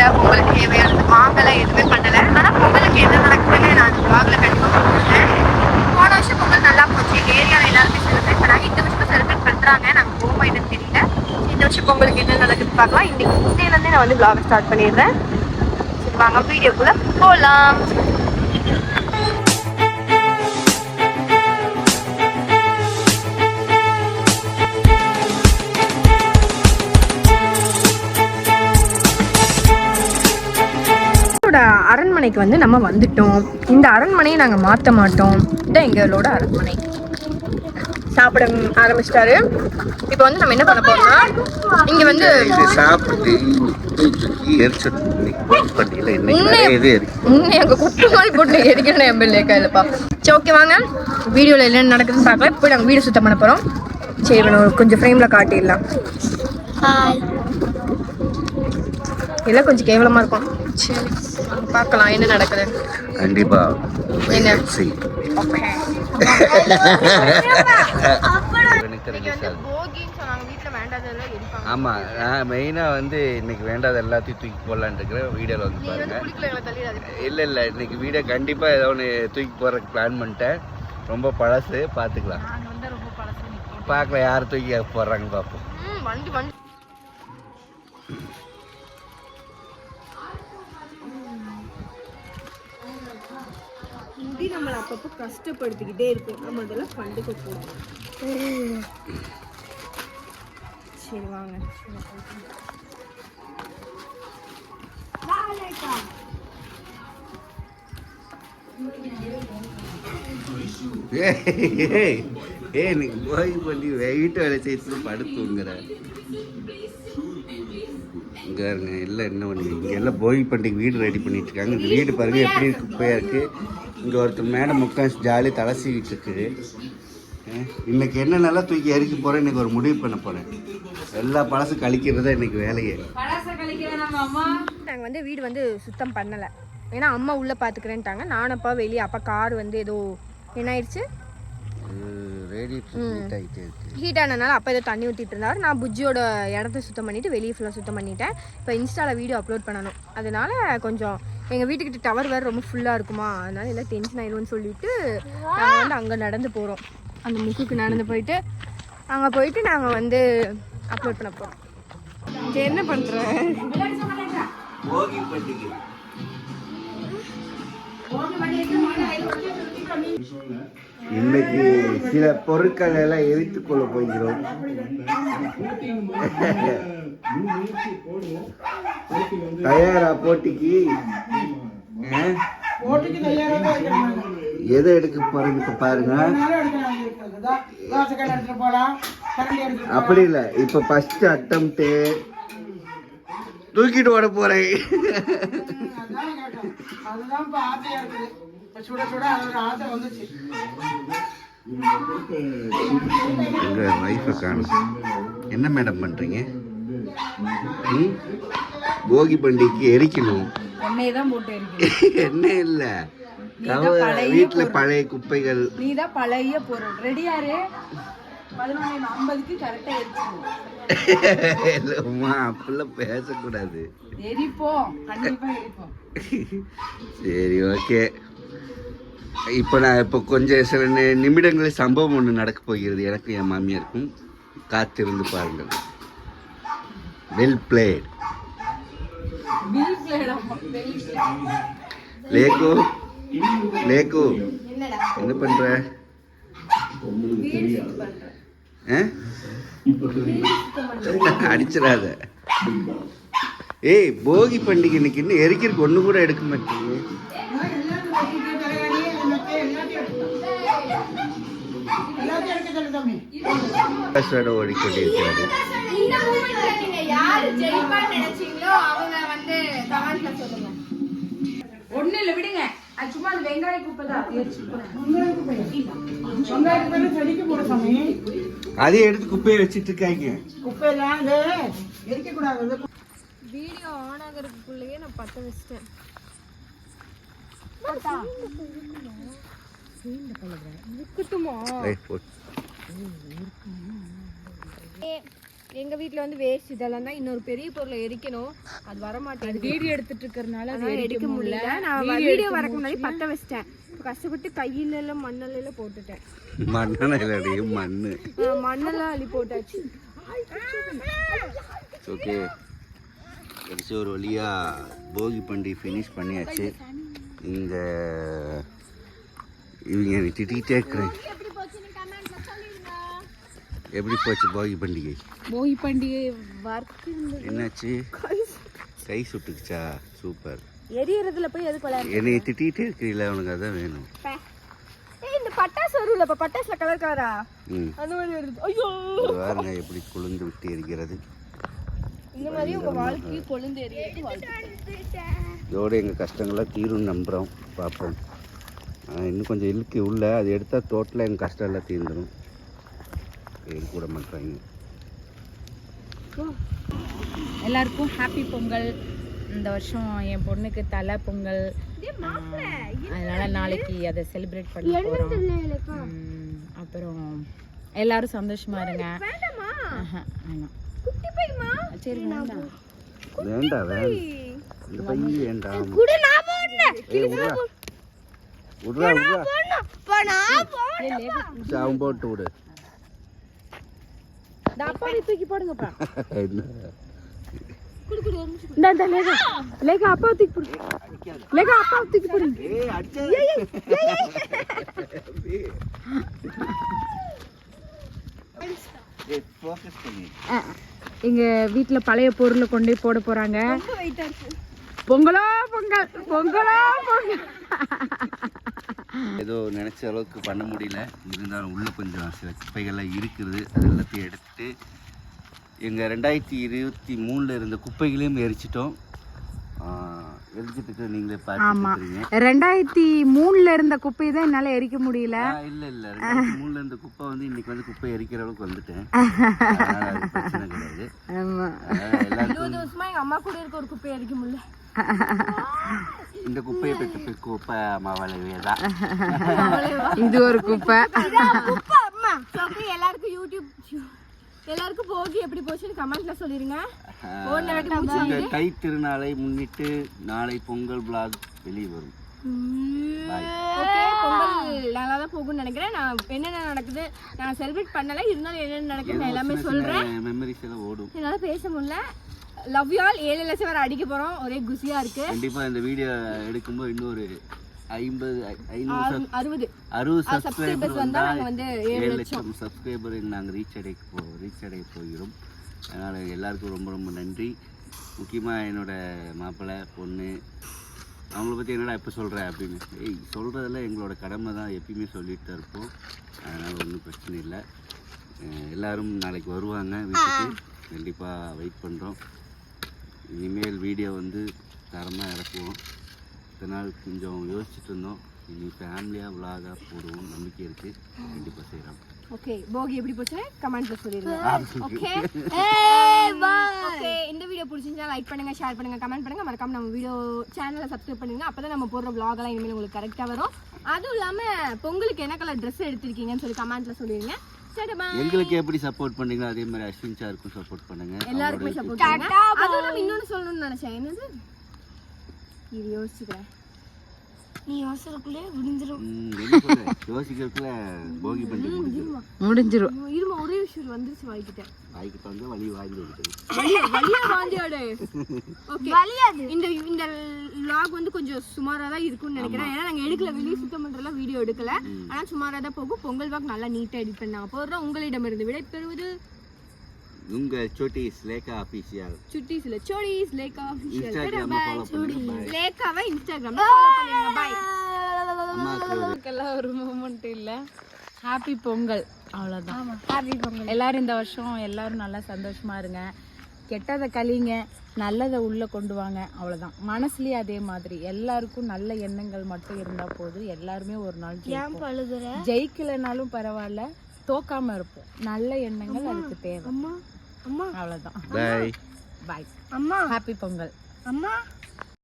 இல்லை, பொங்கலுக்கு தேவையானது வாங்கலை, எதுவுமே பண்ணலை. ஆனால் பொங்கலுக்கு என்ன நடக்குதுன்னு நான் vlogல கண்டிப்பாக போட்டுருந்தேன். போன வருஷம் பொங்கல் நல்லா போச்சு, எங்கள் ஏரியாவில் எல்லாருமே செலிப்ரேட் பண்ணாங்க. இந்த வருஷம் செலிப்ரேட் பண்ணுறாங்க, நாங்கள் போவோமா என்னன்னு தெரியல. இந்த வருஷம் பொங்கலுக்கு என்ன நடக்குதுன்னு பார்க்கலாம். இன்னையிலேருந்தே நான் வந்து vlog ஸ்டார்ட் பண்ணிடுறேன். சரி வாங்க வீடியோக்குள்ளே போகலாம். அரண்மனைக்கு வந்து நம்ம வந்துட்டோம். இந்த அரண்மனையை நாங்கள் மாற்ற மாட்டோம். இதான் எங்களோட அரண்மனை. சாப்பிட ஆரம்பிச்சிட்டாரு. இப்போ வந்து நம்ம என்ன பண்ண போறோம்னா, இங்க வந்து எங்க குட்டு மாதிரி போட்டு எரிக்கணும் எம்எல்ஏ கையிலப்பா. சரி ஓகே வாங்க வீடியோவில் என்னென்ன நடக்குதுன்னு பார்க்கலாம். இப்போ நாங்கள் வீடு சுத்தம் பண்ண போகிறோம். சரி கொஞ்சம் ஃப்ரேமில் காட்டிடலாம். எல்லாம் கொஞ்சம் கேவலமாக இருக்கும். சரி பார்க்கலாம் என்ன நடக்குது. கண்டிப்பா என்ன ஆமா, நான் மெயினா வந்து இன்னைக்கு வேண்டாத எல்லாத்தையும் தூக்கி போடலான்னு இருக்கிறேன். வீடியோல வந்து பாருங்க. இல்ல இன்னைக்கு வீடியோ கண்டிப்பா ஏதோ ஒன்று தூக்கி போடுறதுக்கு பிளான் பண்ணிட்டேன். ரொம்ப பழசு, பார்த்துக்கலாம். பார்க்கலாம் யார் தூக்கி போடுறாங்க பார்ப்போம். முடி நம்மளை அப்பப்போ கஷ்டப்படுத்திக்கிட்டே இருக்கும். நம்ம அதெல்லாம் கண்டுக்க கூடாது. சரி வாங்க. நீங்க போய் பண்ணி வீட்டு வேலை செய்து படுத்துங்கிற இங்க இருங்க. இல்லை என்ன பண்ணுவீங்க, இங்கே எல்லாம் போகி பண்டிகை வீடு ரெடி பண்ணிட்டு இருக்காங்க. இந்த வீடு பாருங்க எப்படி குப்பையா இருக்கு. இங்கே ஒருத்தர் மேடம் முக்கால் ஜாலி தலை சீவிட்டு இருக்குது. இன்னைக்கு என்னென்னலாம் தூக்கி எரிக்க போகிறேன், இன்னைக்கு ஒரு முடிவு பண்ண போகிறேன். எல்லா பழசும் கழிக்கிறது தான் இன்னைக்கு வேலையே. நாங்கள் வந்து வீடு வந்து சுத்தம் பண்ணலை, ஏன்னா அம்மா உள்ளே பார்த்துக்கிறேன்ட்டாங்க. நானும் அப்பா வெளியே. அப்பா கார் வந்து ஏதோ என்ன ஆயிடுச்சு, ஹீட் ஆனதுனால அப்போ ஏதோ தண்ணி ஊற்றிட்டு இருந்தார். நான் புஜ்ஜியோட இடத்த சுத்தம் பண்ணிவிட்டு வெளியே ஃபுல்லாக சுத்தம் பண்ணிட்டேன். இப்போ இன்ஸ்டாவில் வீடியோ அப்லோட் பண்ணணும். அதனால கொஞ்சம் எங்கள் வீட்டுக்கிட்ட டவர் வேறு ரொம்ப ஃபுல்லாக இருக்குமா, அதனால எல்லாம் டென்ஷன் ஆயிடும்னு சொல்லிட்டு நாங்கள் வந்து அங்கே நடந்து போகிறோம். அந்த முக்குக்கு நடந்து போயிட்டு அங்கே போயிட்டு நாங்கள் வந்து அப்லோட் பண்ண போகிறோம். என்ன பண்ணுறேன், இன்னைக்கு சில பொருட்கள் எல்லாம் எரித்துக் கொள்ள போகிறோம். தயாரா போட்டிக்கு? எதை எடுக்க போறீங்க பாருங்க. அப்படி இல்ல, இப்ப ஃபர்ஸ்ட் அட்டம்ப்ட் தூக்கிட்டு ஓட போறேன். எங்க வைஃபை காணும். என்ன மேடம் பண்றீங்க? போகி பண்டிகைக்கு எரிக்கணும். என்ன இல்ல, வீட்டுல பழைய குப்பைகள். நீதான் பழைய பொருள் ரெடியாரு 11:50க்கு கரெக்டா எரிச்சிடுவோம். அப்படிலாம் பேசக்கூடாது. சரி ஓகே. இப்போ கொஞ்சம் சில நிமிடங்களில் சம்பவம் ஒன்று நடக்க போகிறது. எனக்கு என் மாமியாருக்கும். காத்திருந்து பாருங்கள். Well plate. லேக்கு என்ன பண்ற? அடிச்சிடாத. ஏய், போகி பண்டிகை இன்னைக்கு இன்னும் எரிக்கிறதுக்கு ஒண்ணு கூட எடுக்க மாட்டீங்க. ஓடிக்கொண்டிருக்கிறது. ஒண்ணு இல்ல விடுங்க, சும்மா அந்த வெங்காய குப்பை தான். அதே எடுத்து குப்பையை வச்சிட்டு இருக்காங்க. குப்பையெல்லாம் எரிக்க கூடாது. வீடியோ ஆன் ஆகிறதுக்குள்ளேயே நான் பத்த வச்சிட்டேன். எங்க வீட்ல வந்து வேஸ்ட் இதெல்லாம் தான் இன்னொரு பெரிய பொருளை எரிக்கணும். அது வர மாட்டேங்குது. வீடியோ எடுத்துட்டு இருக்கறனால அது எடுக்க முடியல. நான் வீடியோ வரக்கு முன்னாடி பத்த வச்சிட்டேன். கஷ்டப்பட்டு கையில எல்லாம் மண்ணெல்லாம் போட்டுட்டேன். மண்ணெல்லாம் அள்ளி போட்டாச்சு. ஓகே, கடைசி ஒரு வழியா போகி பண்டிகை ஃபினிஷ் பண்ணியாச்சு. இங்க இவங்க திட்டிகிட்டே இருக்கிறேன். எப்படி போச்சு போகி பண்டிகை? போகி பண்டிகை என்னாச்சு? கை சுட்டுக்குச்சா? சூப்பர். எரியறதுல போய் எதுக்கு விளையாடு? என்னை திட்டிகிட்டே இருக்கிறீங்களா? உனக்கு அதான் வேணும். இந்த பட்டாசு வரும்ல, இப்ப பட்டாசுல கலர் கலரா அந்த மாதிரி வருது. ஐயோ பாருங்க எப்படி குளிர்ந்து விட்டு எரிக்கிறது. இந்த மாதிரி உங்க வாழ்க்கையை கொழுந்து எரியுது. இதோட எங்கள் கஷ்டங்கள்லாம் தீரும்னு நம்புகிறோம், பார்ப்போம். இன்னும் கொஞ்சம் இழுக்கு உள்ள, அது எடுத்தால் டோட்டலாக எங்கள் கஷ்டம் எல்லாம் தீர்ந்துடும். கூட மாட்டாங்க. எல்லாருக்கும் ஹாப்பி பொங்கல். இந்த வருஷம் என் பொண்ணுக்கு தலை பொங்கல், அதனால நாளைக்கு அதை செலிப்ரேட் பண்ண போகிறோம். அப்புறம் எல்லாரும் சந்தோஷமா இருங்க. சரி வேண்டாம் வேண்டாம் இந்த பையன் வேண்டாம். அவன் போட்டு விடு. அப்பாவை தூக்கி போடுங்கப்பா. லேகா அப்பாவை தூக்கி போடு. லேகா அப்பாவை தூக்கி போடுங்க. எங்க வீட்டுல பழைய பொருளை கொண்டு போட போறாங்க. பொங்கலோ பொங்கல், பொங்கலோ பொங்கல். ஏதோ நினைச்ச அளவுக்கு பண்ண முடியல. இருந்தாலும் உள்ள கொஞ்சம் சில குப்பைகள்லாம் இருக்குது. அது எல்லாத்தையும் எடுத்துட்டு எங்கள் 2023 இருந்த குப்பைகளையும் எரிச்சிட்டோம். எரிச்சிட்டு நீங்களே பார்த்துருக்கீங்க. 2003 இருந்த குப்பை தான் என்னால எரிக்க முடியல. இல்லை 2003 இருந்த குப்பை வந்து இன்னைக்கு வந்து குப்பை எரிக்கிற அளவுக்கு வந்துட்டேன். பிரச்சனை கிடையாது. எல்லாருக்கும் எங்க அம்மா கூட இருக்க ஒரு குப்பை எரிக்க முடியல. இந்த குப்பையை பெற்று குப்பை அம்மாவளவேதான். இது ஒரு குப்பை. எல்லாருக்கும் யூடியூப் எல்லாருக்கும் போகி எப்படி போச்சுன்னு கமெண்ட்ல சொல்லிருங்க. தை திருநாளை முன்னிட்டு நாளை பொங்கல் vlog வெளியே வரும். பொங்கல் நல்லா தான் போகும்னு நினைக்கிறேன். நான் என்னென்ன நடக்குது நான் செலிப்ரேட் பண்ணல, இருந்தாலும் என்னென்ன நடக்குது நான் எல்லாமே சொல்றேன். மெமரிஸ் எல்லாம் ஓடும். என்னால பேச முடியல. Love you all. 7 லட்சம் வரை அடிக்க போறோம். ஒரே குசியா இருக்கு. கண்டிப்பா இந்த வீடியோ எடுக்கும்போது இன்னொரு 60 சப்ஸ்கிரைபர்ஸ் வந்தா நாங்க வந்து 7 லட்சம் சப்ஸ்கிரைபர் நாங்க ரீச் அடைய போகிறோம். அதனால எல்லாருக்கும் ரொம்ப ரொம்ப நன்றி. முக்கியமா என்னோட மாப்பிள்ளை பொண்ணு அவங்கள பற்றி என்னடா இப்போ சொல்கிறேன் அப்படின்னு சொல்கிறதெல்லாம் எங்களோட கடமை தான். எப்பயுமே சொல்லிட்டு தான் இருப்போம். அதனால் ஒன்றும் பிரச்சனை இல்லை. எல்லோரும் நாளைக்கு வருவாங்க வீட்டுக்கு. கண்டிப்பாக வெயிட் பண்ணுறோம். இனிமேல் வீடியோ வந்து தரமாக இறக்குவோம். இத்தனை நாள் கொஞ்சம் யோசிச்சுட்டு இருந்தோம். இனி ஃபேமிலியாக விலாகாக போடுவோம். நம்பிக்கை இருக்குது. கண்டிப்பாக செய்கிறோம். ஓகே, போகி எப்படி போச்சுன்னு கமெண்ட்ல சொல்லிருங்க. ஓகே ஓகே, இந்த வீடியோ பிடிச்சிருந்தா லைக் பண்ணுங்க, ஷேர் பண்ணுங்க, கமெண்ட் பண்ணுங்க. மறக்காம நம்ம வீடியோ சேனலை சப்ஸ்கிரைப் பண்ணுங்க. அப்பதான் நம்ம போடுற vlog எல்லாம் இனிமேல் உங்களுக்கு கரெக்டா வரும். அதுவும் இல்லாம பொங்கலுக்கு என்ன கலர் ட்ரெஸ் எடுத்திருக்கீங்கன்னு சொல்லி கமெண்ட்ல சொல்லிருங்க. எங்களுக்கு எப்படி சப்போர்ட் பண்ணீங்களோ அதே மாதிரி அஸ்வின் சாருக்கும் சப்போர்ட் பண்ணுங்க. எல்லாருக்குமே சப்போர்ட் பண்ணுங்க. அதுவும் நம்ம இன்னொன்னு சொல்லணும்னு நினைச்சேன். என்னது இது யோசிச்சுக்கிறேன். நீ யோசிக்கிறதுக்குள்ளே முடிஞ்சிரும். யோசிக்கிறதுக்குள்ள போகி பண்டிகை முடிஞ்சிரும். இருமா, ஒரே விஷயம் வந்துருச்சு வாய்க்கிட்டேன். வாய்க்கிட்ட வந்து வலி வாங்கி எடுத்து வலியா வாந்தியோட. ஓகே, வலியாது. இந்த vlog வந்து கொஞ்சம் சுமாரா தான் இருக்கும்னு நினைக்கிறேன். ஏன்னா நாங்க எடுக்கல, வெளியே சுத்தம் பண்றலாம் வீடியோ எடுக்கல. ஆனா சுமாரா தான் போகும். பொங்கல் vlog நல்லா நீட்டா எடிட் பண்ணாங்க போடுறோம். உங்களிடமிருந்து விடை பெறுவது உங்கள் சோட்டீஸ் லேகா ஆபீஷியல். சுட்டீஸ் இல்ல, சோட்டீஸ் லேகா ஆபீஷியல். இன்ஸ்டாகிராம்ல ஃபாலோ பண்ணுங்க. லேகாவை இன்ஸ்டாகிராம்ல ஃபாலோ பண்ணுங்க. பை. அம்மாக்கெல்லாம் ஒரு மூமெண்ட் இல்ல. ஹாப்பி பொங்கல், அவ்வளவுதான். ஹாப்பி பொங்கல். எல்லாரும் இந்த வருஷம் எல்லாரும் நல்லா சந்தோஷமா இருங்க. கெட்டதை கழிங்க, நல்லதை உள்ள கொண்டு வாங்க. அவ்வளவுதான். மனசுலயே அதே மாதிரி எல்லாருக்கும் நல்ல எண்ணங்கள் மட்டும் இருந்தா போதும். எல்லாருமே ஒரு நாள் ஜெயிக்கலனாலும் பரவாயில்ல, தோக்காம இருப்போம். நல்ல எண்ணங்கள் அதுக்கு தேவை. அவ்வளவுதான். Bye bye. அம்மா, ஹாப்பி பொங்கல். அம்மா.